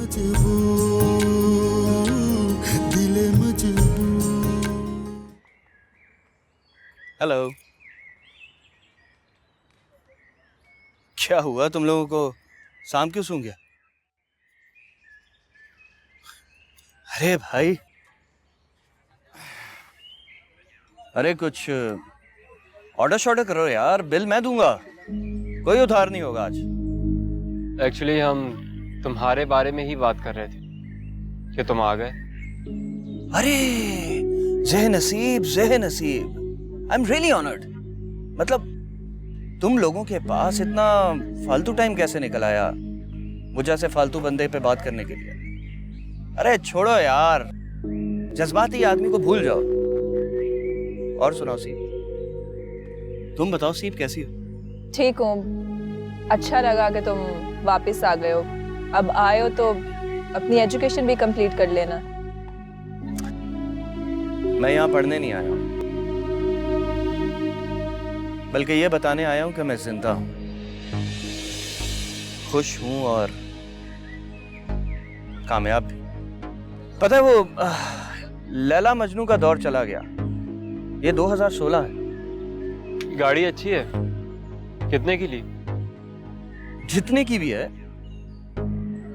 Hello. क्या हुआ तुम लोगों को? शाम क्यों सूंघ गया? अरे भाई, अरे कुछ ऑर्डर शॉर्डर करो यार, बिल मैं दूंगा, कोई उधार नहीं होगा आज। एक्चुअली हम तुम्हारे बारे में ही बात कर रहे थे कि तुम आ गए। अरे ज़े नसीब, ज़े नसीब, आई एम रियली ऑनर्ड। मतलब तुम लोगों के पास इतना फालतू टाइम कैसे निकल आया मुझे जैसे फालतू बंदे पे बात करने के लिए? अरे छोड़ो यार, जज्बाती आदमी को भूल जाओ। और सुनाओ सीप, तुम बताओ सीप कैसी हो? ठीक हूँ, अच्छा लगा कि तुम वापस आ गए हो। अब आए हो तो अपनी एजुकेशन भी कंप्लीट कर लेना। मैं यहाँ पढ़ने नहीं आया हूँ, बल्कि ये बताने आया हूँ कि मैं जिंदा हूँ, खुश हूँ और कामयाब भी। पता है वो लैला मजनू का दौर चला गया, ये 2016 है। गाड़ी अच्छी है, कितने की ली? जितने की भी है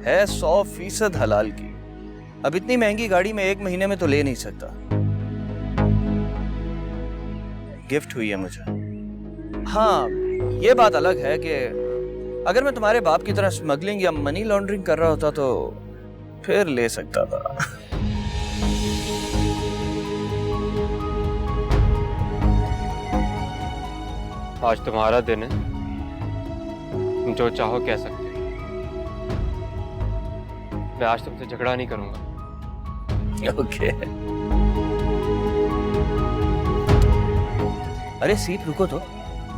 100% हलाल की। अब इतनी महंगी गाड़ी मैं एक महीने में तो ले नहीं सकता, गिफ्ट हुई है मुझे। हाँ, ये बात अलग है कि अगर मैं तुम्हारे बाप की तरह स्मगलिंग या मनी लॉन्ड्रिंग कर रहा होता तो फिर ले सकता था। आज तुम्हारा दिन है, तुम जो चाहो कह सकते हो। मैं आज तुमसे झगड़ा नहीं करूंगा। ओके। अरे सीप रुको तो,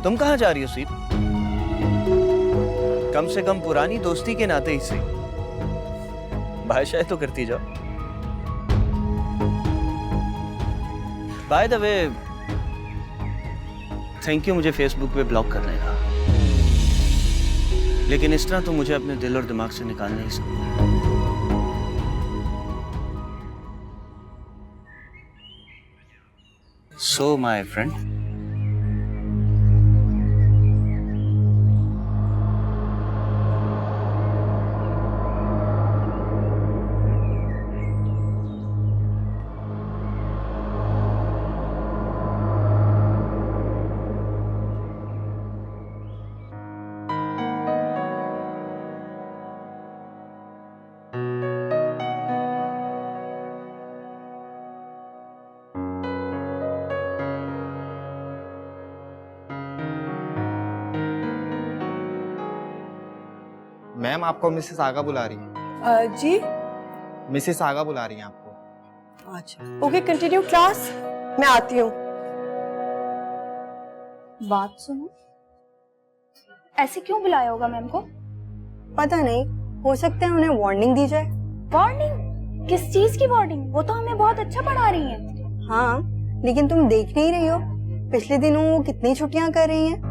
तुम कहाँ जा रही हो सीप? कम से कम पुरानी दोस्ती के नाते ही सही भाषाएं तो करती जाओ। By the way, thank you मुझे फेसबुक पे ब्लॉक करने का, लेकिन इस तरह तो मुझे अपने दिल और दिमाग से निकाल नहीं सकता। सो माय फ्रेंड, मैम आपको मिसेस आगा बुला रही है। जी मिसेस आगा बुला रही हैं आपको। अच्छा, ओके, कंटिन्यू क्लास, मैं आती हूँ। बात सुनो, ऐसे क्यों बुलाया होगा मैम को? पता नहीं, हो सकता है उन्हें वार्निंग दी जाए। वार्निंग? किस चीज की वार्निंग? वो तो हमें बहुत अच्छा पढ़ा रही हैं। हाँ, लेकिन तुम देख नहीं रही हो पिछले दिनों वो कितनी छुट्टियां कर रही हैं,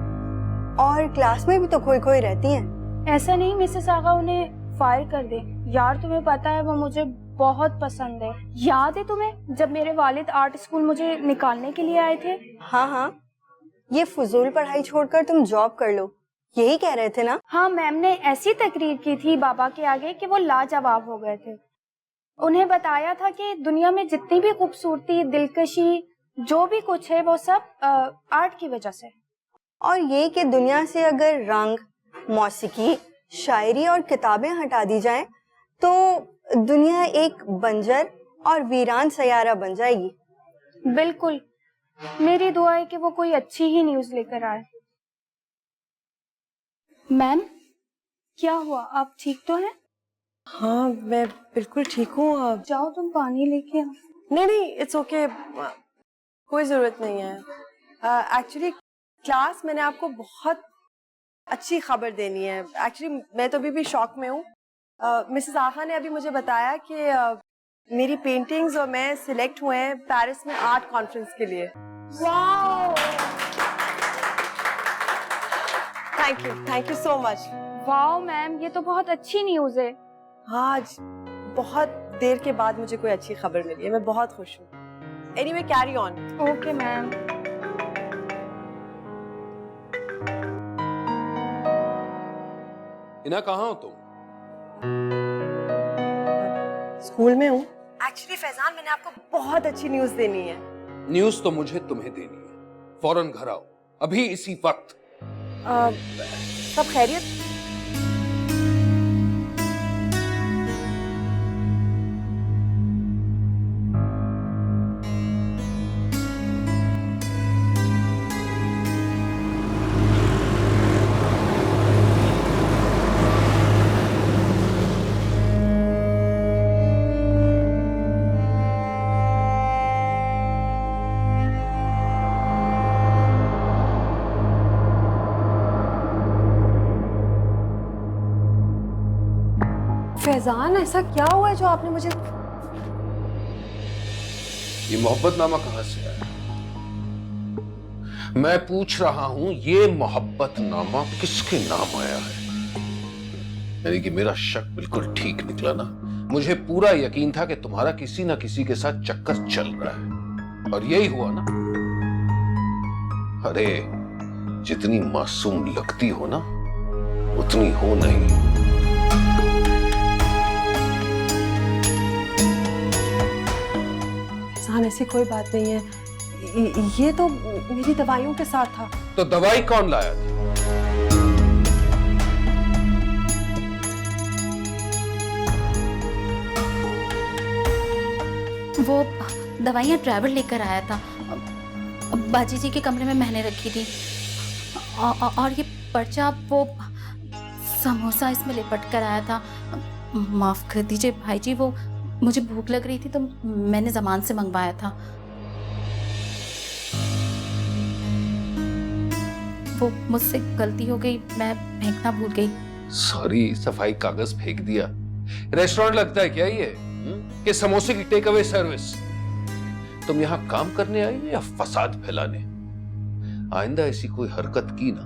और क्लास में भी तो खोई खोई रहती हैं। ऐसा नहीं मिसेस आगा उन्हें फायर कर दे। यार तुम्हें पता है वो मुझे बहुत पसंद है। याद है तुम्हें जब मेरे वालिद आर्ट स्कूल मुझे निकालने के लिए आए थे? हाँ हाँ, ये फजूल पढ़ाई छोड़कर तुम जॉब कर लो, यही कह रहे थे ना? हाँ, मैम ने ऐसी तकरीर की थी बाबा के आगे कि वो लाजवाब हो गए थे। उन्हें बताया था कि दुनिया में जितनी भी खूबसूरती, दिलकशी, जो भी कुछ है वो सब आर्ट की वजह से। और ये कि दुनिया से अगर रंग, मौसीकी, शायरी और किताबें हटा दी जाएं तो दुनिया एक बंजर और वीरान सयारा बन जाएगी। बिल्कुल, मेरी दुआ है कि वो कोई अच्छी ही न्यूज़ लेकर आए। मैम, क्या हुआ? आप ठीक तो हैं? हाँ, मैं बिल्कुल ठीक हूँ। अब जाओ तुम पानी लेके आओ। नहीं नहीं, इट्स ओके, कोई जरूरत नहीं है। एक्चुअली क्लास, मैंने आपको बहुत अच्छी खबर देनी है। एक्चुअली मैं तो अभी भी शॉक में हूँ। मिसेस आगा ने अभी मुझे बताया कि मेरी पेंटिंग्स और मैं सिलेक्ट हुए हैं पेरिस में आर्ट कॉन्फ्रेंस के लिए। Wow! Thank you so much. Wow ma'am, ये तो बहुत अच्छी न्यूज़ है। हाँ, आज बहुत देर के बाद मुझे कोई अच्छी खबर मिली है, मैं बहुत खुश हूँ। Anyway carry on. Okay ma'am. इना कहाँ हो तुम? स्कूल में हूँ। एक्चुअली फैजान, मैंने आपको बहुत अच्छी न्यूज़ देनी है। न्यूज तो मुझे तुम्हें देनी है। फौरन घर आओ, अभी इसी वक्त। सब खैरियत? फैजान, ऐसा क्या हुआ है जो आपने मुझे... ये मोहब्बतनामा कहां से आया? मैं पूछ रहा हूं, ये मोहब्बतनामा किसके नाम आया है? यानी कि मेरा शक बिल्कुल ठीक निकला ना? मुझे पूरा यकीन था कि तुम्हारा किसी ना किसी के साथ चक्कर चल रहा है, और यही हुआ ना? अरे, जितनी मासूम लगती हो ना, उतनी हो नहीं। ऐसी कोई बात नहीं है, ये तो मेरी दवाइयों के साथ था। तो दवाई कौन लाया था? वो दवाइयाँ ड्राइवर लेकर आया था, बाजी जी के कमरे में मैंने रखी थी, और ये पर्चा वो समोसा इसमें लिपट कर आया था। माफ कर दीजिए भाई जी, वो मुझे भूख लग रही थी तो मैंने ज़मान से मंगवाया था। वो मुझसे गलती हो गई, मैं फेंकना भूल गई। सॉरी, सफाई कागज फेंक दिया। रेस्टोरेंट लगता है क्या ये कि समोसे की टेक अवे सर्विस? तुम यहाँ काम करने आई हो या फसाद फैलाने? आइंदा ऐसी कोई हरकत की ना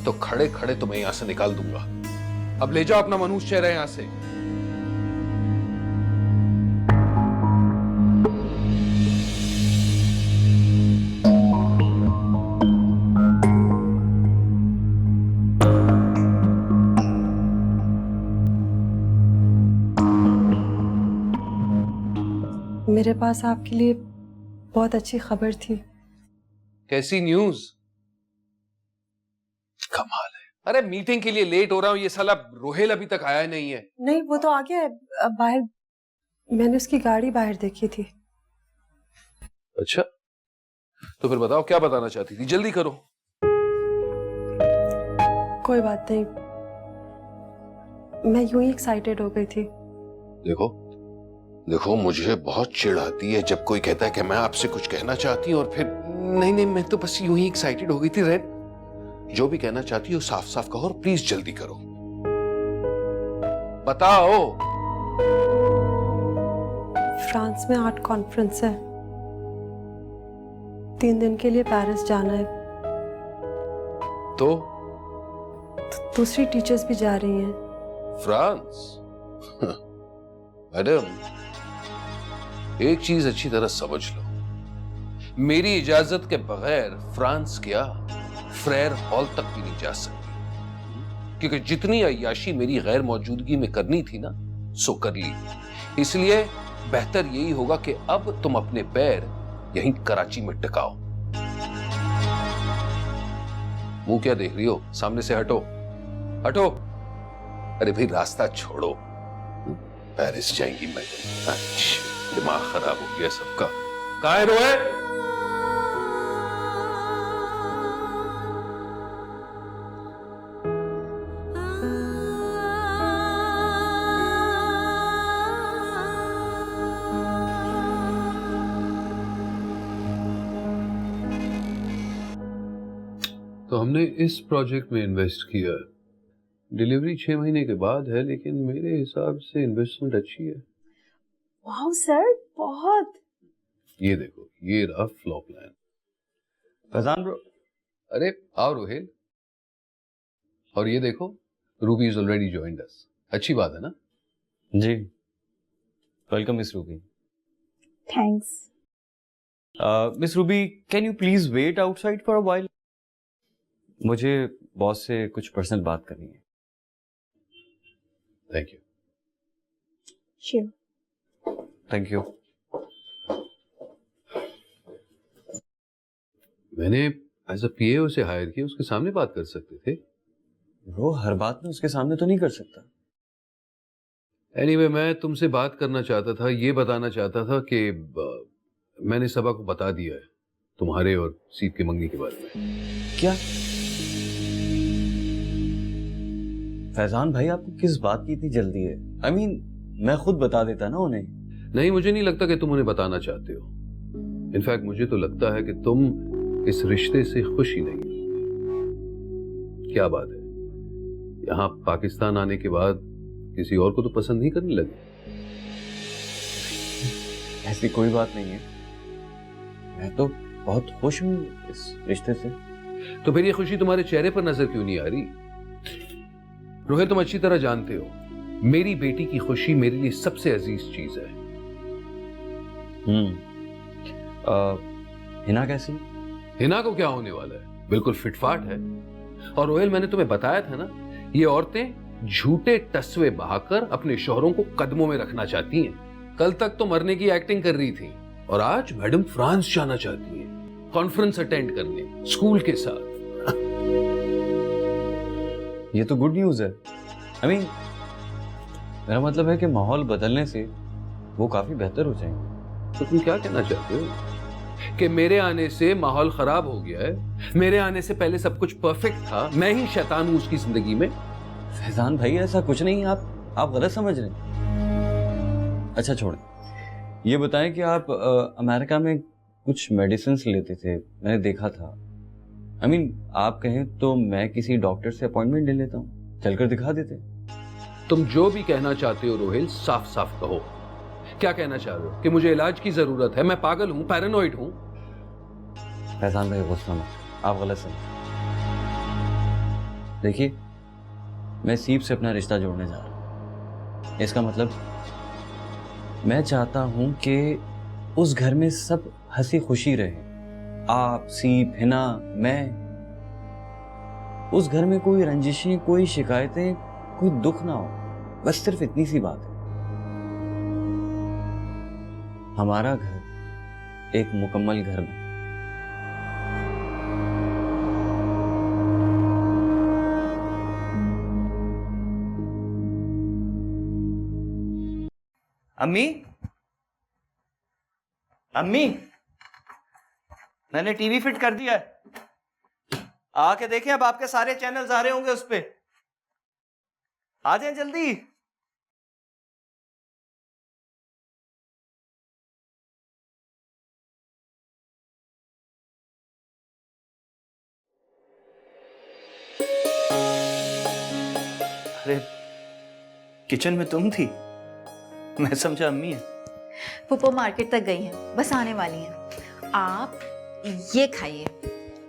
तो खड़े खड़े तुम्हें यहां से निकाल दूंगा। अब ले जाओ अपना मनहूस चेहरा यहां से। मेरे पास आपके लिए बहुत अच्छी खबर थी। कैसी न्यूज? कमाल है। अरे मीटिंग के लिए लेट हो रहा हूं, ये साला रोहेल अभी तक आया नहीं है। नहीं, वो तो आ गया है बाहर। मैंने उसकी गाड़ी बाहर देखी थी। अच्छा, तो फिर बताओ क्या बताना चाहती थी? जल्दी करो। कोई बात नहीं, मैं यूं ही एक्साइटेड हो गई थी। देखो देखो, मुझे बहुत चिढ़ आती है जब कोई कहता है कि मैं आपसे कुछ कहना चाहती हूँ और फिर नहीं, मैं तो बस यूं ही एक्साइटेड हो गई थी। रेड, जो भी कहना चाहती हो साफ साफ कहो और प्लीज जल्दी करो। बताओ। फ्रांस में आर्ट कॉन्फ्रेंस है, 3 दिन के लिए पेरिस जाना है। तो दूसरी टीचर्स भी जा रही हैं। फ्रांस? मैडम, एक चीज अच्छी तरह समझ लो, मेरी इजाजत के बगैर फ्रांस क्या, फ्रेयर हॉल तक भी नहीं जा सकती, क्योंकि जितनी अय्याशी मेरी गैर मौजूदगी में करनी थी ना, सो कर ली। इसलिए बेहतर यही होगा कि अब तुम अपने पैर यहीं कराची में टिकाओ। मुंह क्या देख रही हो? सामने से हटो, हटो। अरे भाई, रास्ता छोड़ो। पेरिस जाएंगी मैडम? अच्छा, दिमाग खराब हो गया सबका। कहाँ है रोए? तो हमने इस प्रोजेक्ट में इन्वेस्ट किया है। डिलीवरी 6 महीने के बाद है, लेकिन मेरे हिसाब से इन्वेस्टमेंट अच्छी है। वाह सर, बहुत। ये देखो, ये रहा फ्लो प्लान। फैजान ब्रो। अरे आओ रोहेल। और ये देखो, Ruby is already joined us. अच्छी बात है ना? जी, welcome Miss Ruby. Thanks. Miss Ruby, can you please wait outside for a while? मुझे बॉस से कुछ पर्सनल बात करनी है। Thank you. Sure. Thank you. मैंने एज अ पीए उसे हायर किया, उसके सामने बात कर सकते थे। ब्रो, हर बात में उसके सामने तो नहीं कर सकता। एनीवे, मैं तुमसे बात करना चाहता था, ये बताना चाहता था कि मैंने सबा को बता दिया है तुम्हारे और सीप के मंगी के बारे में। क्या फैजान भाई, आपको किस बात की इतनी जल्दी है? I mean, मैं खुद बता देता ना उन्हें। नहीं, मुझे नहीं लगता कि तुम उन्हें बताना चाहते हो। इनफैक्ट मुझे तो लगता है कि तुम इस रिश्ते से खुश ही नहीं हो। क्या बात है, यहाँ पाकिस्तान आने के बाद किसी और को तो पसंद नहीं करने लगे? ऐसी कोई बात नहीं है, मैं तो बहुत खुश हूँ इस रिश्ते से। तो फिर ये खुशी तुम्हारे चेहरे पर नजर क्यों नहीं आ रही? रोहित, तुम अच्छी तरह जानते हो मेरी बेटी की खुशी मेरे लिए सबसे अजीज चीज है। हिना कैसी? हिना को क्या होने वाला है, बिल्कुल फिटफाट है। और रोहिल, मैंने तुम्हें बताया था ना, ये औरतें झूठे टस्वे बहाकर अपने शोहरों को कदमों में रखना चाहती हैं। कल तक तो मरने की एक्टिंग कर रही थी और आज मैडम फ्रांस जाना चाहती हैं, कॉन्फ्रेंस अटेंड करने स्कूल के साथ। ये तो गुड न्यूज है। I mean, मेरा मतलब है कि माहौल बदलने से वो काफी बेहतर हो जाएंगे। तो तुम क्या कहना चाहते हो कि मेरे आने से माहौल खराब हो गया है? मेरे आने से पहले सब कुछ परफेक्ट था, मैं ही शैतान हूं उसकी जिंदगी में? फैजान भाई, ऐसा कुछ नहीं है, आप गलत समझ रहे हैं। अच्छा छोड़ें, ये बताएं कि आप अमेरिका में कुछ मेडिसिन लेते थे, मैंने देखा था। I mean, आप कहें तो मैं किसी डॉक्टर से अपॉइंटमेंट ले लेता हूँ, चलकर दिखा देते। तुम जो भी कहना चाहते हो रोहिल, साफ साफ कहो। क्या कहना चाह रहे हो कि मुझे इलाज की जरूरत है, मैं पागल हूं, पैरानॉइड हूं? फैजान भाई गुस्सा मत, आप गलत समझ। देखिए, मैं सीप से अपना रिश्ता जोड़ने जा रहा हूं। इसका मतलब मैं चाहता हूं कि उस घर में सब हंसी खुशी रहे। आप, सीप, हिना, मैं। उस घर में कोई रंजिशें, कोई शिकायतें, कोई दुख ना हो। बस सिर्फ इतनी सी बात है। हमारा घर एक मुकम्मल घर बने। अम्मी, अम्मी, मैंने टीवी फिट कर दिया है, आके देखें। अब आपके सारे चैनल्स आ रहे होंगे उस पे, आ जाएं जल्दी। अरे, किचन में तुम थी, मैं समझा अम्मी है। पुप्पो मार्केट तक गई हैं, बस आने वाली हैं। आप ये खाइए,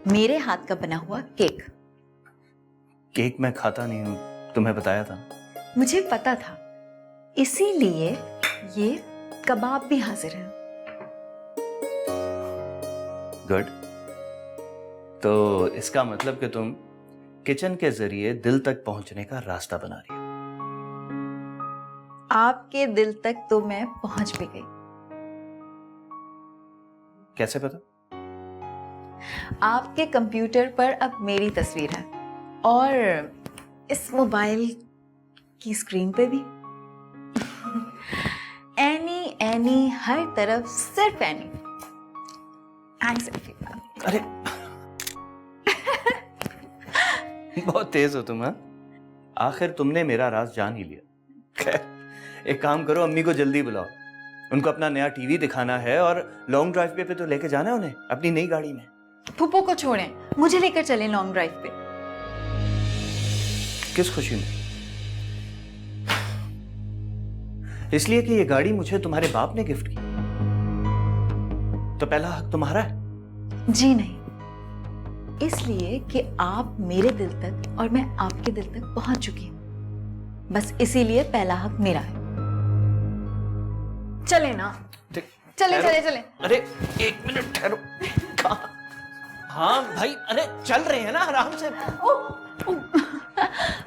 मेरे हाथ का बना हुआ केक। केक मैं खाता नहीं हूं, तुम्हें बताया था। मुझे पता था, इसीलिए ये कबाब भी हाजिर है। गुड। तो इसका मतलब कि तुम किचन के जरिए दिल तक पहुंचने का रास्ता बना रही हो। आपके दिल तक तो मैं पहुंच भी गई। कैसे पता? आपके कंप्यूटर पर अब मेरी तस्वीर है और इस मोबाइल की स्क्रीन पे भी। एनी एनी, हर तरफ सिर्फ एनी। अरे बहुत तेज हो तुम। हाँ, आखिर तुमने मेरा राज जान ही लिया। खैर, एक काम करो, अम्मी को जल्दी बुलाओ, उनको अपना नया टीवी दिखाना है और लॉन्ग ड्राइव पे तो लेके जाना है उन्हें अपनी नई गाड़ी में। पुप्पो को छोड़ें, मुझे लेकर चलें लॉन्ग ड्राइव पे। किस खुशी में? इसलिए कि ये गाड़ी मुझे तुम्हारे बाप ने गिफ्ट की, तो पहला हक तुम्हारा है। जी नहीं, इसलिए कि आप मेरे दिल तक और मैं आपके दिल तक पहुंच चुकी हूं। बस इसीलिए पहला हक मेरा है। चले ना, चले चले चले। अरे एक मिनट ठहरो। कहाँ? हाँ भाई, अरे चल रहे हैं ना आराम से।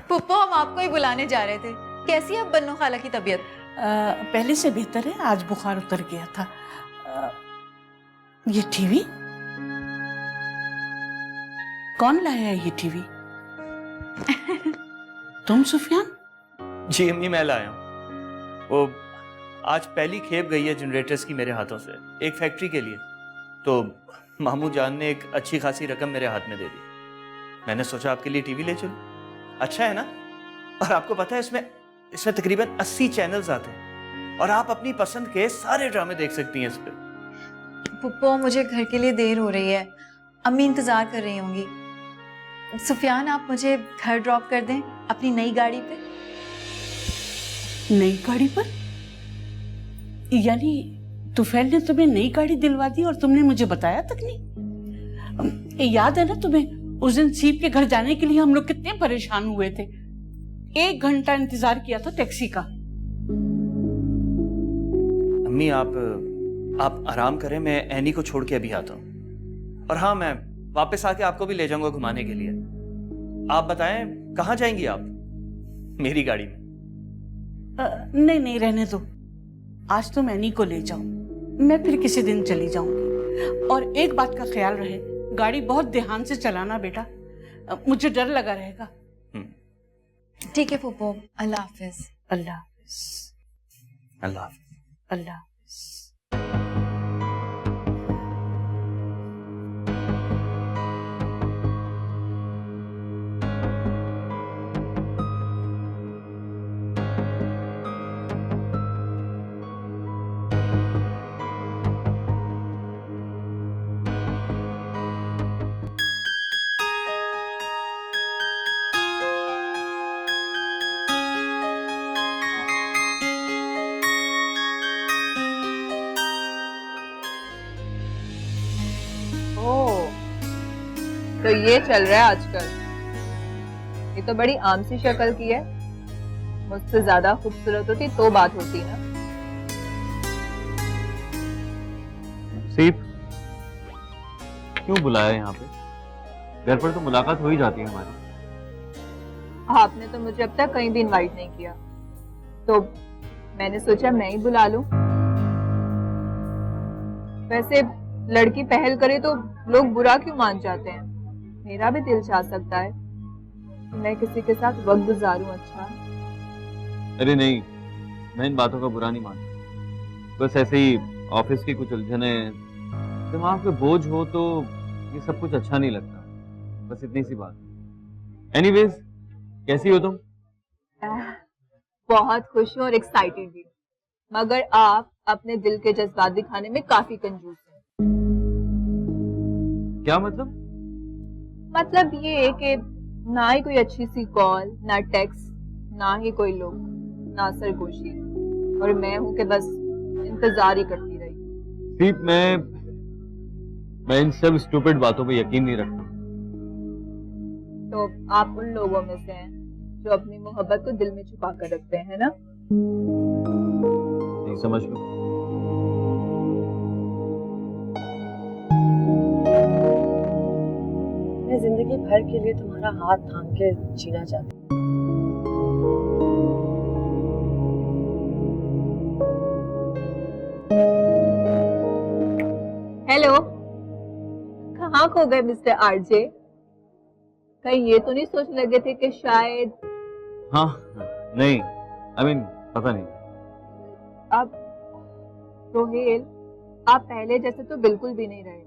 पुप्पो, हम आपको ही बुलाने जा रहे थे। कैसी है अब बन्नो खाला की तबीयत? पहले से बेहतर है, आज बुखार उतर गया था। ये टीवी कौन लाया है? ये टीवी तुम सुफियान? जी अम्मी, मैं लाया हूँ। वो आज पहली खेप गई है जनरेटर्स की मेरे हाथों से, एक फैक्ट्री के लिए। तो मामू जान ने एक अच्छी खासी रकम मेरे हाथ में दे दी। मैंने सोचा आपके लिए टीवी ले चलूं। अच्छा है ना? और आपको पता है इसमें तकरीबन 80 चैनल्स आते हैं और आप अपनी पसंद के सारे ड्रामे देख सकती हैं इस पे। पुप्पो, मुझे घर के लिए देर हो रही है, अम्मी इंतजार कर रही होंगी। सुफियान, आप मुझे घर ड्रॉप कर दें अपनी नई गाड़ी पे। नई गाड़ी पर? यानी तुफैल ने तुम्हें नई गाड़ी दिलवा दी और तुमने मुझे बताया तक नहीं? याद है ना तुम्हें उस दिन सीप के घर जाने के लिए हम लोग कितने परेशान हुए थे? 1 घंटा इंतजार किया था टैक्सी का। अम्मी आप आराम करें, मैं एनी को छोड़ के अभी आता हूँ। और हाँ, मैं वापस आके आपको भी ले जाऊंगा घुमाने के लिए। आप बताएं कहाँ जाएंगी आप मेरी गाड़ी में? नहीं नहीं, रहने दो। आज तो मैनी को ले जाओ, मैं फिर किसी दिन चली जाऊंगी। और एक बात का ख्याल रहे, गाड़ी बहुत ध्यान से चलाना बेटा, मुझे डर लगा रहेगा। ठीक है पुप्पो, अल्लाह हाफिज। अल्लाह हाफिज। अल्लाह हाफिज। अल्लाह हाफिज। तो ये चल रहा है आजकल। ये तो बड़ी आम सी शक्ल की है, मुझसे ज्यादा खूबसूरत होती तो बात होती ना। सीप, क्यों बुलाया यहाँ पे? घर पर तो मुलाकात हो ही जाती है हमारी। आपने तो मुझे अब तक कहीं भी इनवाइट नहीं किया, तो मैंने सोचा मैं ही बुला लूं। वैसे लड़की पहल करे तो लोग बुरा क्यों मान जाते हैं? मेरा भी दिल चाह सकता है कि मैं किसी के साथ वक्त गुजारूं। अच्छा, अरे नहीं, मैं इन बातों का बुरा नहीं मानता। बस ऐसे ही ऑफिस की कुछ उलझने, दिमाग पे बोझ हो तो ये सब कुछ अच्छा नहीं लगता। बस इतनी सी बात। एनीवेज, कैसी हो तुम? बहुत खुश हूँ और एक्साइटेड भी, मगर आप अपने दिल के जज्बात दिखाने में काफी कंजूस हैं। क्या मतलब? मतलब ये कि ना ही कोई अच्छी सी कॉल, ना टेक्स्ट, ना ही कोई लोग, ना सरगोशी, और मैं हूं कि बस इंतजार ही करती रही। सीप, मैं इन सब स्टूपिड बातों पे यकीन नहीं रखता। तो आप उन लोगों में से हैं जो अपनी मोहब्बत को दिल में छुपा कर रखते हैं ना? नहीं, समझ लो। मैं जिंदगी भर के लिए तुम्हारा हाथ थाम के जीना चाहती हूँ। हेलो, कहाँ खो गए मिस्टर आरजे? कहीं ये तो नहीं सोचने लगे थे कि शायद? हाँ, नहीं, पता नहीं। अब रोहेल, आप पहले जैसे तो बिल्कुल भी नहीं रहे।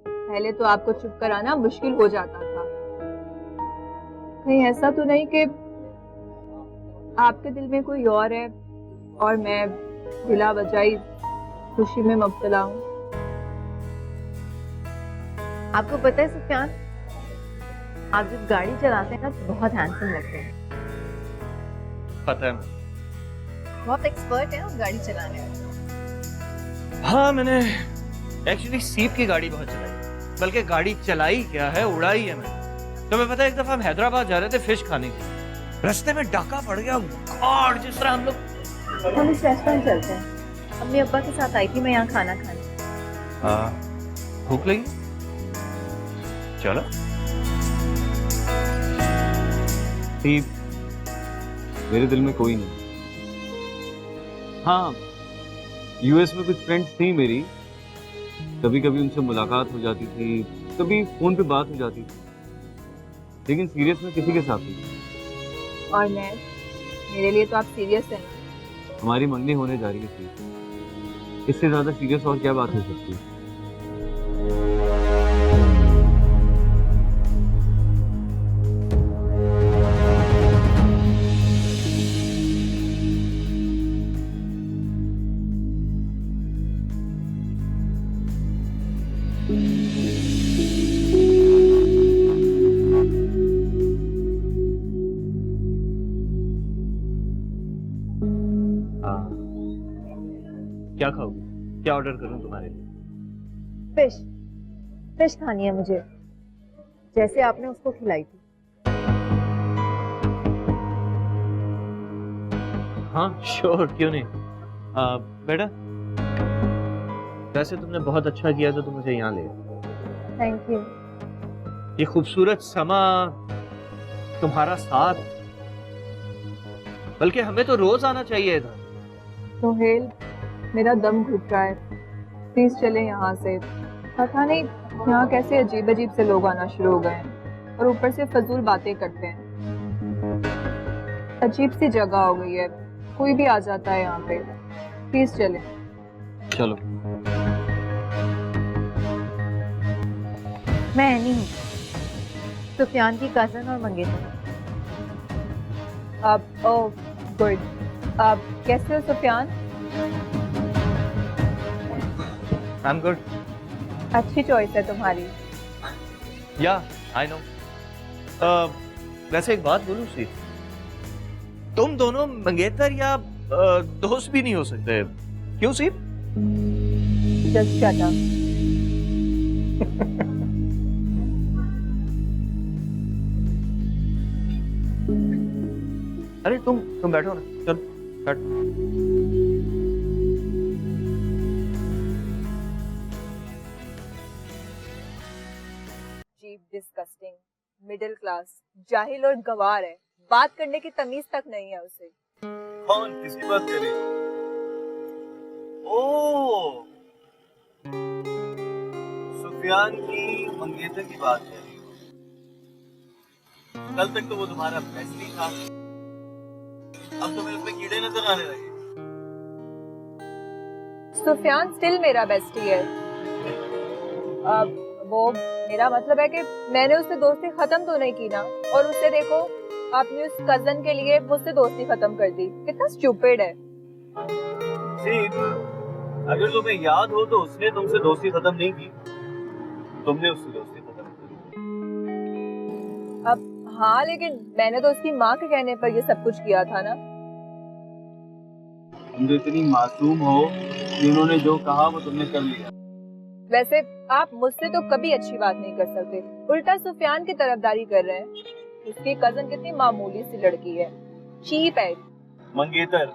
पहले तो आपको चुप कराना मुश्किल हो जाता था। कहीं ऐसा तो नहीं कि आपके दिल में कोई और है और मैं बिला वजह खुशी में मुब्तला हूँ? आपको पता है सुफियान, आप जब गाड़ी चलाते हैं ना तो बहुत हैंडसम लगते हैं। पता है, बहुत एक्सपर्ट है आप गाड़ी चलाने में। हाँ, मैंने एक्चुअली सीप की गाड़ी बहुत चलाई, बल्कि गाड़ी चलाई क्या है, उड़ाई है मैंने। तो मैं पता है, एक दफा हम हैदराबाद जा रहे थे फिश खाने के लिए, रास्ते में डाका पड़ गया। गॉड, जिस तरह हम इस रेस्टोरेंट चलते हैं। अम्मी अब्बा के साथ आई थी मैं यहाँ खाना खाने। भूख लगी? चलो। मेरे दिल में कोई नहीं। हाँ, यूएस में कुछ फ्रेंड्स थी मेरी, कभी कभी उनसे मुलाकात हो जाती थी, कभी फोन पे बात हो जाती थी, लेकिन सीरियस में किसी के साथ नहीं। और मैं, मेरे लिए तो आप सीरियस हैं। हमारी मंगनी होने जा रही है, इससे ज्यादा सीरियस और क्या बात हो सकती है? क्या खाओगे? क्या ऑर्डर करूं तुम्हारे लिए? फिश, फिश खानी है मुझे, जैसे आपने उसको खिलाई थी। हाँ श्योर, क्यों नहीं। बेटा, वैसे तुमने बहुत अच्छा किया तो तुम मुझे यहाँ ले आए। Thank you. ये खूबसूरत समा, तुम्हारा साथ, बल्कि हमें तो रोज आना चाहिए था। सोहेल, मेरा दम घुट रहा है, प्लीज चले यहाँ से। पता नहीं यहाँ कैसे अजीब अजीब से लोग आना शुरू हो गए हैं और ऊपर से फजूल बातें करते हैं। अजीब सी जगह हो गई है, कोई भी आ जाता है यहाँ पे। प्लीज चले। चलो। मैं एनी हूँ, सुफियान की कजन और मंगेतर। अब ओह गुड। अब कैसे हो सुफियान? I am good. अच्छी चॉइस है तुम्हारी। या आई नो। वैसे एक बात बोलूं सी, तुम दोनों मंगेतर या दोस्त भी नहीं हो सकते, क्यों सी? Just shut up. अरे तुम बैठो ना, चल बैठ। चीप, डिस्गस्टिंग, मिडिल क्लास, जाहिल और गवार है, बात करने की तमीज तक नहीं है उसे। कौन किसी बात करे? ओ, सुफियान की मंगेतर की बात कर रही हो। कल तक तो वो तुम्हारा बेस्टी था, अब तुम्हें उसमें कीड़े नजर आने लगे। सुफियान स्टिल मेरा बेस्टी है। अब वो मेरा मतलब है कि मैंने उससे दोस्ती खत्म तो नहीं की ना, और उससे देखो आपने उस कजन के लिए मुझसे दोस्ती खत्म कर दी। कितना स्टूपिड है। अगर तुम्हें याद हो तो उसने तुमसे दोस्ती खत्म नहीं की, तुमने उससे दोस्ती खत्म की। अब हाँ, लेकिन मैंने तो उसकी माँ के कहने पर ये सब कुछ किया था ना। तुम तो इतनी मासूम हो कि उन्होंने जो कहा वो तुमने कर लिया। वैसे आप मुझसे तो कभी अच्छी बात नहीं कर सकते, उल्टा सुफियान की तरफदारी कर रहे हैं। उसकी कजन कितनी मामूली सी लड़की है, चीप है। मंगेतर?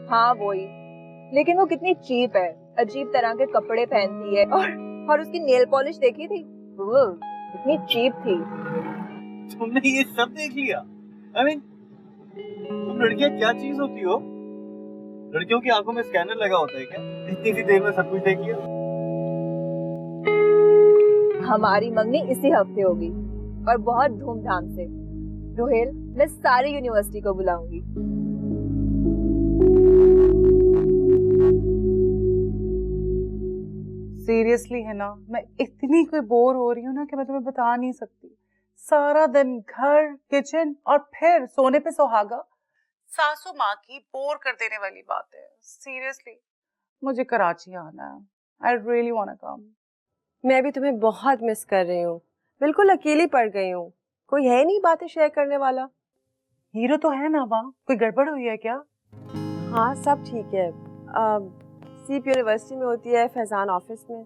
हाँ वही, लेकिन वो कितनी चीप है, अजीब तरह के कपड़े पहनती है, और उसकी नेल पॉलिश देखी थी, वो कितनी चीप थी। तुमने ये सब देख लिया? I mean, तुम लड़कियां क्या चीज होती हो? लड़कियों की आंखों में स्कैनर लगा होता है क्या? इतनी सी देर में सब कुछ देख लिया? हमारी मंगनी इसी हफ्ते होगी और बहुत धूमधाम से। रोहेल, मैं सारी यूनिवर्सिटी को बुलाऊंगी। सीरियसली है ना, मैं इतनी कोई बोर हो रही हूँ ना कि मैं तुम्हें बता नहीं सकती। सारा दिन घर, किचन और फिर सोने पे सुहागा। सासू माँ की बोर कर देने वाली बात है। सीरियसली मुझे कराची आना है। I really want to come. मैं भी तुम्हें बहुत मिस कर रही हूँ, बिल्कुल अकेली पड़ गई हूँ। कोई है नहीं बातें शेयर करने वाला? हीरो तो है ना वहाँ, कोई गड़बड़ हुई है क्या? हाँ सब ठीक है। सीप यूनिवर्सिटी में होती है, फैजान ऑफिस में।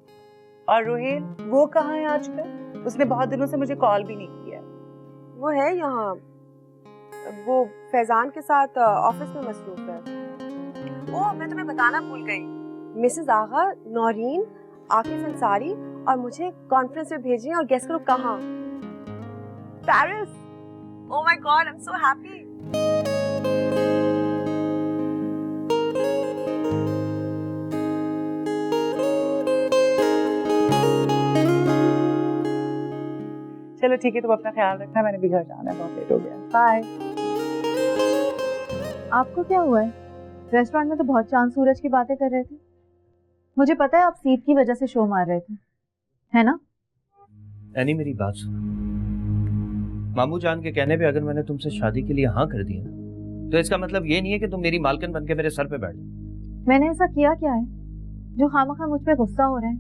और रोहेल वो कहाँ है आजकल? उसने बहुत दिनों से मुझे कॉल भी नहीं किया। वो है यहाँ, वो फैजान के साथ ऑफिस में मसरूफ है। ओह मैं तुम्हें बताना भूल गई, मिसेस आगा, नौरीन, आकिफ अंसारी और मुझे कॉन्फ्रेंस में भेजिए और गेस करो कहाँ? Paris. Oh my God, I am so happy. चलो ठीक है, तुम अपना ख्याल रखना, मैंने भी घर जाना है, बहुत लेट हो गया। बाय। आपको क्या हुआ है? रेस्टोरेंट में तो बहुत चांद सूरज की बातें कर रहे थे। मुझे पता है आप सीप की वजह से शो मार रहे थे, है ना? एनी मेरी बात सुनो, मामू जान के कहने पे अगर मैंने तुमसे शादी के लिए हाँ कर दी ना, तो इसका मतलब ये नहीं है कि तुम मेरी मालकिन बनके मेरे सर पे बैठ जाओ। मैंने ऐसा किया क्या है जो खामखा मुझ पे गुस्सा हो रहे हैं?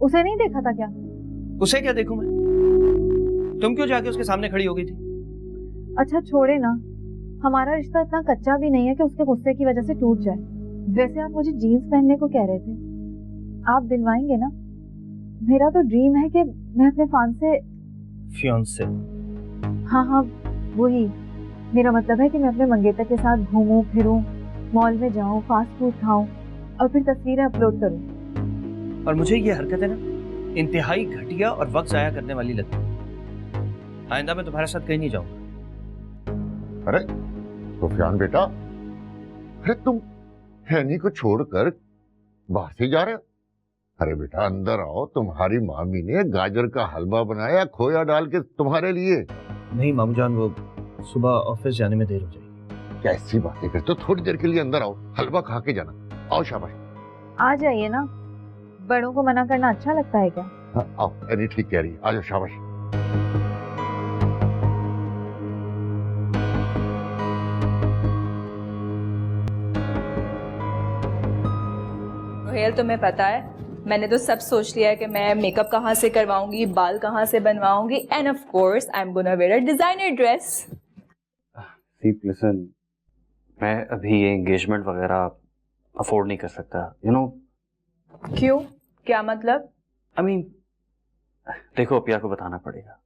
उसे नहीं देखा था क्या? उसे क्या देखूं मैं? तुम क्यों जाके उसके सामने खड़ी हो गई थी? अच्छा छोड़े ना, हमारा रिश्ता इतना कच्चा भी नहीं है कि उसके गुस्से की वजह से टूट जाए। वैसे आप मुझे जीन्स पहनने को कह रहे थे, आप दिलवाएंगे ना? मेरा तो ड्रीम है कि मैं अपने फियांसे। हाँ हाँ वही, मेरा मतलब है कि मैं अपने मंगेतर के साथ घूमूं फिरूं, मॉल में जाऊं, फास्ट फूड खाऊं और फिर तस्वीरें अपलोड करूं। और मुझे ये हरकत है ना इंतहाई घटिया और वक्त जाया करने वाली लगती है। आइंदा मैं तुम्हारे साथ कहीं नहीं जाऊंगा। अरे सुफियान बेटा, अरे तुम हैनी को छोड़कर बाहर से जा रहे हो? अरे बेटा अंदर आओ, तुम्हारी मामी ने गाजर का हलवा बनाया खोया डाल के तुम्हारे लिए। नहीं मामू जान, वो सुबह ऑफिस जाने में देर हो जाएगी। कैसी बातें करते हो, थोड़ी देर के लिए अंदर आओ, हलवा खा के जाना। आओ शाबाश। आ जाइए ना, बड़ों को मना करना अच्छा लगता है क्या? हाँ, आओ, हैनी ठीक कह रही है, आ जाओ शाबाश। रोहेल, तुम्हें पता है मैंने तो सब सोच लिया है कि मैं मेकअप कहाँ से करवाऊंगी, बाल कहाँ से बनवाऊंगी, and of course I am gonna wear a designer dress. सीप लिसन, मैं अभी ये एंगेजमेंट वगैरह अफोर्ड नहीं कर सकता, यू नो। क्यों, क्या मतलब? आई मीन देखो, अपिया को बताना पड़ेगा,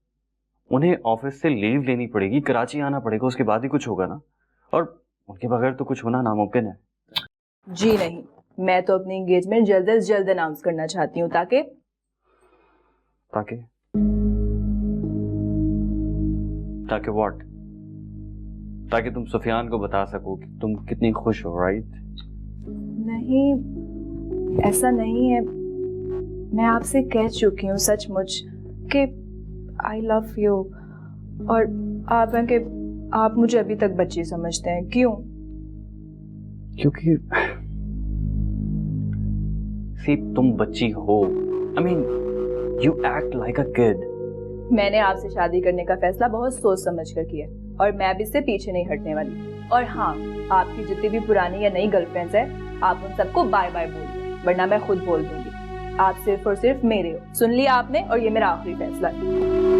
उन्हें ऑफिस से लीव लेनी पड़ेगी, कराची आना पड़ेगा, उसके बाद ही कुछ होगा ना, और उनके बगैर तो कुछ होना नामुमकिन है। जी नहीं, मैं तो अपनी एंगेजमेंट जल्द से जल्द अनाउंस करना चाहती हूँ ताकि व्हाट? ताकि तुम सुफियान को बता सको कि तुम कितनी खुश हो, राइट? नहीं, ऐसा नहीं है। मैं आपसे कह चुकी हूँ सचमुच कि आई लव यू, और आप हैं कि आप मुझे अभी तक बच्ची समझते हैं। क्यों? क्योंकि सीप तुम बच्ची हो। I mean you act like a kid. मैंने आपसे शादी करने का फैसला बहुत सोच समझ कर किया और मैं अब इससे पीछे नहीं हटने वाली। और हाँ, आपकी जितनी भी पुरानी या नई गर्लफ्रेंड्स हैं, आप उन सबको बाय बाय बोल दो, वरना मैं खुद बोल दूंगी। आप सिर्फ और सिर्फ मेरे हो, सुन लिया आपने, और ये मेरा आखिरी फैसला है।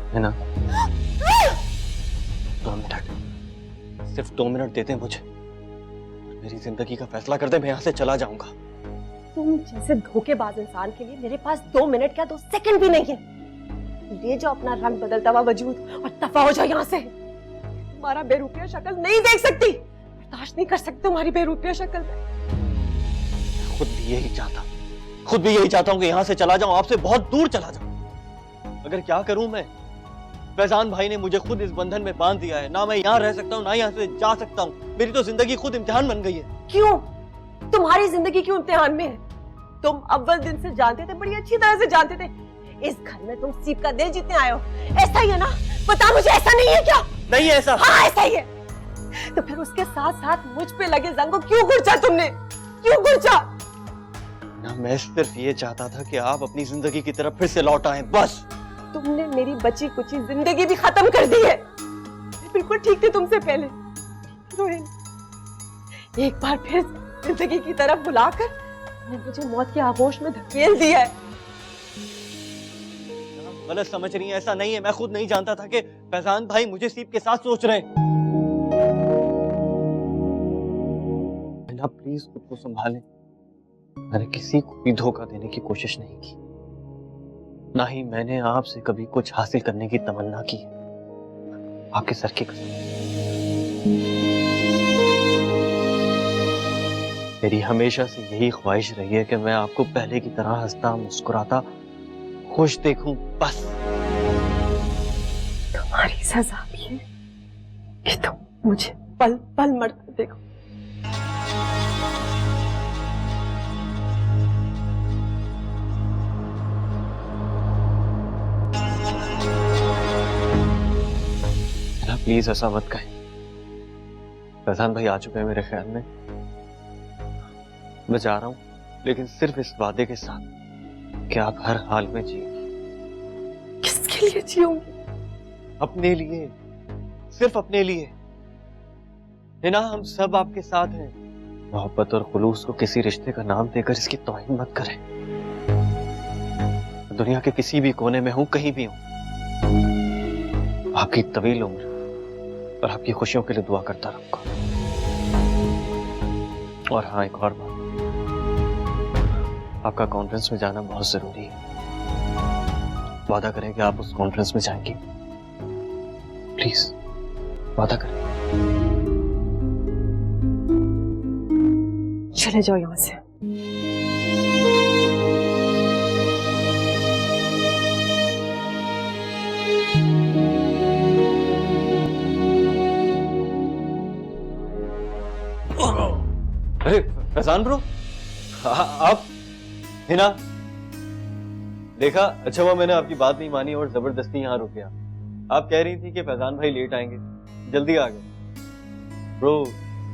है ना? 2 मिनट, सिर्फ 2 मिनट देते हैं मुझे, मेरी जिंदगी का फैसला कर दे, मैं यहाँ से चला जाऊंगा। तुम जैसे धोखेबाज इंसान के लिए मेरे पास 2 मिनट क्या 2 सेकंड भी नहीं है। ले जाओ अपना रंग बदलता हुआ वजूद और दफा हो जाओ यहाँ से। तुम्हारा बेरुपया शक्ल नहीं देख सकती, बर्दाश्त नहीं कर सकती तुम्हारी बेरुपया शक्ल। खुद भी यही चाहता हूँ कि यहाँ से चला जाऊं, आपसे बहुत दूर चला जाऊं। अगर क्या करूं मैं? फैजान भाई ने मुझे खुद इस बंधन में बांध दिया है, ना मैं यहाँ रह सकता हूँ ना यहाँ से जा सकता हूँ। मेरी तो जिंदगी खुद इम्तिहान बन गई है। क्यों? तुम्हारी जिंदगी क्यों इम्तिहान में है? तुम अव्वल दिन से जानते थे, बड़ी अच्छी तरह से जानते थे, इस घर में तुम सीप का दिल जीतने आए हो। ऐसा ही है ना? बता मुझे, ऐसा नहीं है क्या? नहीं है ऐसा। हाँ ऐसा ही है। तो फिर उसके साथ साथ मुझ पे लगे जंग को क्यों गुरचा तुमने? क्यों गुरचा? ना, मैं सिर्फ ये चाहता था कि आप अपनी जिंदगी की तरफ फिर से लौट आएं, बस। तुमने मेरी बची कुची जिंदगी भी खत्म कर दी है। बिल्कुल ठीक थी तुमसे पहले। रोहिन, एक बार फिर जिंदगी की तरफ बुलाकर मुझे मौत के आगोश में धकेल दिया है। गलत समझ रही हैं, ऐसा नहीं है। मैं खुद नहीं जानता था कि फैजान भाई मुझे सीप के साथ सोच रहे हैं। ना प्लीज खुद को संभालें। मैंने किसी को भी धोखा देने की कोशिश नहीं की, ना ही मैंने आपसे कभी कुछ हासिल करने की तमन्ना की है, आपके सर की कसम। मेरी हमेशा से यही ख्वाहिश रही है कि मैं आपको पहले की तरह हंसता मुस्कुराता खुश देखूं, बस। तुम्हारी सजा भी है कि तुम मुझे पल पल मरते देखो। ना प्लीज ऐसा मत कहें। फैजान भाई आ चुके हैं मेरे ख्याल में। मैं जा रहा हूं, लेकिन सिर्फ इस वादे के साथ कि आप हर हाल में जिएंगी। किसके लिए जीऊंगी? अपने लिए, सिर्फ अपने लिए। है ना, हम सब आपके साथ हैं। मोहब्बत और खुलूस को किसी रिश्ते का नाम देकर इसकी तौहीन मत करें। दुनिया के किसी भी कोने में हूं, कहीं भी हूं, आपकी तवील उम्र और आपकी खुशियों के लिए दुआ करता रहूंगा। और हाँ, एक और बात, आपका कॉन्फ्रेंस में जाना बहुत जरूरी है। वादा करें कि आप उस कॉन्फ्रेंस में जाएंगे। प्लीज वादा करें। चले जाओ यहां से। अरे फैजान ब्रो, आप हिना, देखा, अच्छा हुआ मैंने आपकी बात नहीं मानी और जबरदस्ती यहाँ रुक गया। आप कह रही थी कि फैजान भाई लेट आएंगे, जल्दी आ गए। ब्रो,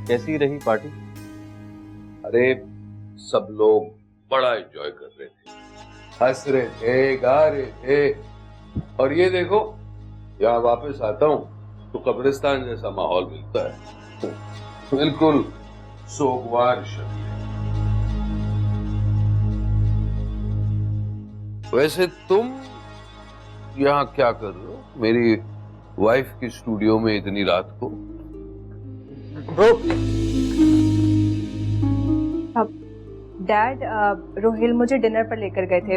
कैसी रही पार्टी? अरे सब लोग बड़ा एंजॉय कर रहे थे, हंस रहे थे, गा रहे थे। और ये देखो, यहाँ वापस आता हूँ तो कब्रिस्तान जैसा माहौल मिलता है, बिल्कुल सोगवार शबीर। वैसे तुम यहाँ क्या कर रहे हो मेरी वाइफ की स्टूडियो में इतनी रात को? ब्रो, डैड, रोहिल मुझे डिनर पर लेकर गए थे।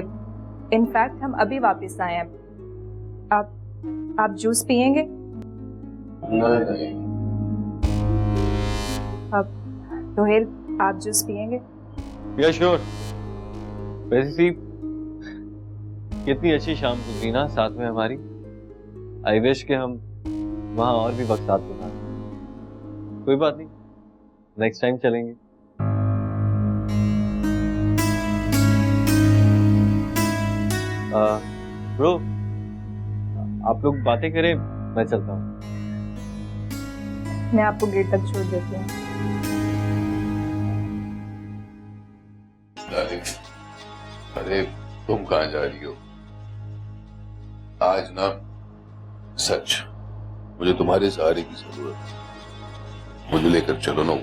इनफैक्ट हम अभी वापस आए हैं। आप जूस पियेंगे? नहीं। अब रोहिल, आप जूस पियेंगे? या श्योर। वैसे सी कितनी अच्छी शाम गुजरी ना साथ में हमारी। आई विश कि हम वहां और भी वक्त साथ गुजारें। कोई बात नहीं, नेक्स्ट टाइम चलेंगे। ब्रो, आप लोग बातें करें, मैं चलता हूँ। मैं आपको गेट तक छोड़ देती हूँ। अरे तुम कहाँ जा रही हो? आज ना सच मुझे तुम्हारे सहारे की जरूरत है। मुझे लेकर चलो ना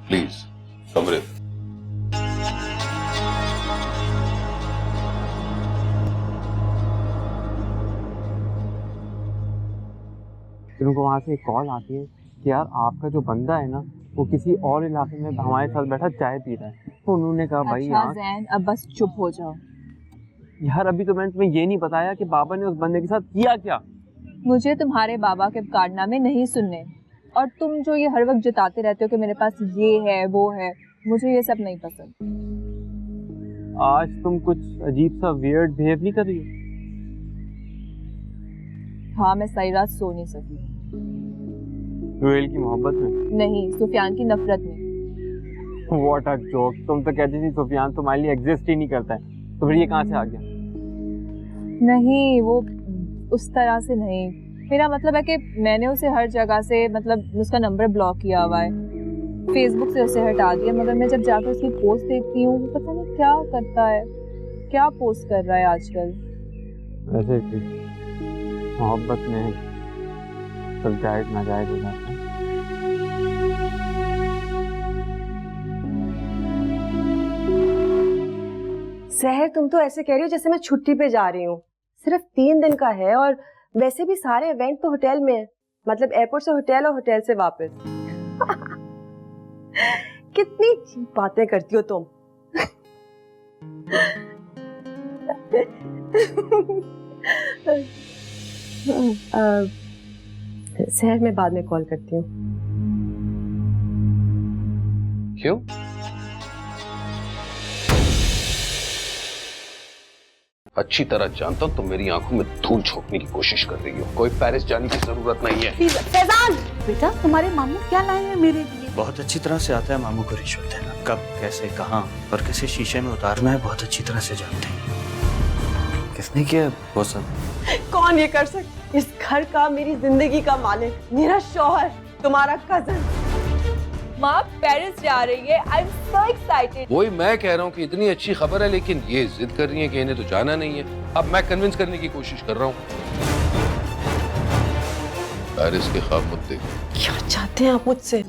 प्लीज कमरे। उनको वहाँ से एक कॉल आती है कि यार आपका जो बंदा है ना वो किसी और इलाके में हमारे साथ बैठा चाय पी रहा है। तो उन्होंने कहा भाई अच्छा ज़ैन, अब बस चुप हो जाओ। यार अभी तो मैंने तुम्हें ये नहीं बताया कि बाबा ने उस बंदे के साथ किया क्या। मुझे तुम्हारे बाबा के कारनामे नहीं सुनने, और तुम जो ये हर वक्त जताते रहते हो कि मेरे पास ये है वो है, मुझे ये सब नहीं पसंद। आज तुम कुछ अजीब सा वियर्ड बिहेव नहीं कर रही हो? हाँ, मैं सही रात सो नहीं सकी। रोहेल की मोहब्बत में नहीं, सुफियान की नफरत में। What a joke. तुम तो कहती थी सुफियान तुम्हारे लिए एग्जिस्ट ही नहीं करता है, तो फिर ये कहाँ से आ गया? नहीं, वो उस तरह से नहीं। मेरा मतलब है कि मैंने उसे हर जगह से, मतलब उसका नंबर ब्लॉक किया हुआ है, फेसबुक से उसे हटा दिया, मगर मैं जब जाकर उसकी पोस्ट देखती हूँ, पता नहीं क्या करता है, क्या पोस्ट कर रहा है आजकल। वैसे मोहब्बत में सब जायज नाजायज हो जाता है। सहर, तुम तो ऐसे कह रही हो जैसे मैं छुट्टी पे जा रही हूँ। सिर्फ 3 दिन का है और वैसे भी सारे इवेंट तो होटल में है, मतलब एयरपोर्ट से होटल और होटल से वापस। कितनी चीप बातें करती हो तुम। शहर में बाद में कॉल करती हूँ। क्यों? अच्छी तरह जानता हूं तुम मेरी आंखों में धूल झोंकने की कोशिश कर रही हो। कोई पेरिस जाने की जरूरत नहीं है। फैजान बेटा, तुम्हारे मामू क्या लाए हैं मेरे लिए? बहुत अच्छी तरह से आता है मामू को रिश्वत देना, कब कैसे कहाँ और किसी शीशे में उतारना है बहुत अच्छी तरह से जानते हैं। किसने किया वो सब? कौन ये कर सकता? इस घर का, मेरी जिंदगी का मालिक, मेरा शौहर, तुम्हारा कजन। माँ पेरिस जा रही है। I am so excited. वही मैं कह रहा हूँ कि इतनी अच्छी खबर है, लेकिन ये जिद कर रही है कि इन्हें तो जाना नहीं है। अब मैं कन्विंस करने की कोशिश कर रहा हूँ। पेरिस के ख्वाब मत देखो। क्या चाहते हैं आप मुझसे?